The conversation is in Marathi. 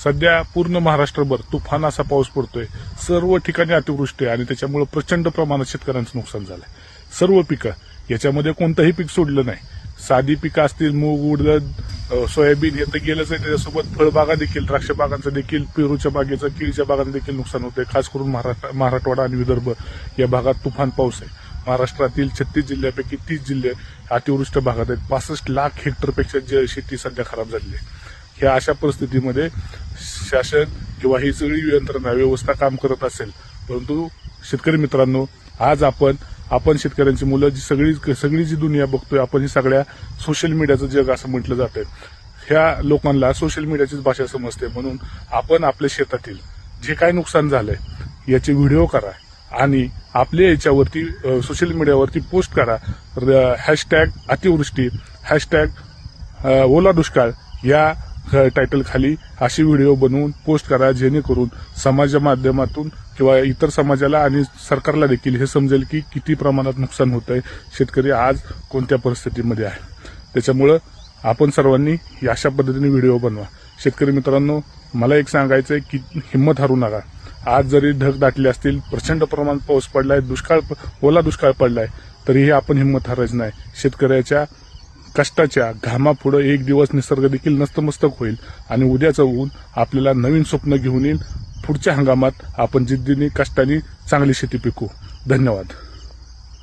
सध्या पूर्ण महाराष्ट्रभर तुफान असा पाऊस पडतोय, सर्व ठिकाणी अतिवृष्टी आहे आणि त्याच्यामुळे प्रचंड प्रमाणात शेतकऱ्यांचं नुकसान झालंय. सर्व पिकं, याच्यामध्ये कोणतंही पीक सोडलं नाही. साधी पिकं असतील, मूग, उडद, सोयाबीन, हे तर गेलंच आहे. त्याच्यासोबत फळबागा देखील, द्राक्ष बागांचं देखील, पेरूच्या बागेचं, केळीच्या बागांचं देखील नुकसान होतंय. खास करून मराठवाडा आणि विदर्भ या भागात तुफान पाऊस आहे. महाराष्ट्रातील 36 जिल्ह्यापैकी 30 जिल्हे अतिवृष्ट भागात आहेत. 65 लाख हेक्टरपेक्षा शेती सध्या खराब झालेली आहे. ह्या अशा परिस्थितीमध्ये शासन किंवा ही सगळी यंत्रणा व्यवस्था काम करत असेल, परंतु शेतकरी मित्रांनो, आज आपण शेतकऱ्यांची मुलं सगळी जी दुनिया बघतोय, आपण ही सगळ्या सोशल मीडियाचं जग असं म्हटलं जातंय. ह्या लोकांना सोशल मीडियाचीच भाषा समजते. म्हणून आपण आपल्या शेतातील जे काय नुकसान झालंय याचे व्हिडिओ करा आणि आपल्या याच्यावरती सोशल मीडियावरती पोस्ट करा. हॅशटॅग अतिवृष्टी, हॅशटॅग ओला दुष्काळ या टायटल खाली अशी व्हिडिओ बनवून पोस्ट करा, जेणेकरून समाज माध्यमातून किंवा इतर समाजाला आणि सरकारला देखील हे समजेल की किती प्रमाणात नुकसान होत आहे, शेतकरी आज कोणत्या परिस्थितीमध्ये आहे. त्याच्यामुळं आपण सर्वांनी अशा पद्धतीने व्हिडिओ बनवा. शेतकरी मित्रांनो, मला एक सांगायचंय की हिंमत हरू नका. आज जरी ढग दाटले असतील, प्रचंड प्रमाणात पाऊस पडलाय, ओला दुष्काळ पडलाय, तरीही आपण हिंमत हारायची नाही. शेतकऱ्याच्या कष्टाच्या घामापुढे एक दिवस निसर्ग देखील नतमस्तक होईल आणि उद्याचं ऊन आपल्याला नवीन स्वप्न घेऊन येईल. पुढच्या हंगामात आपण जिद्दीने, कष्टाने चांगली शेती पिकू. धन्यवाद.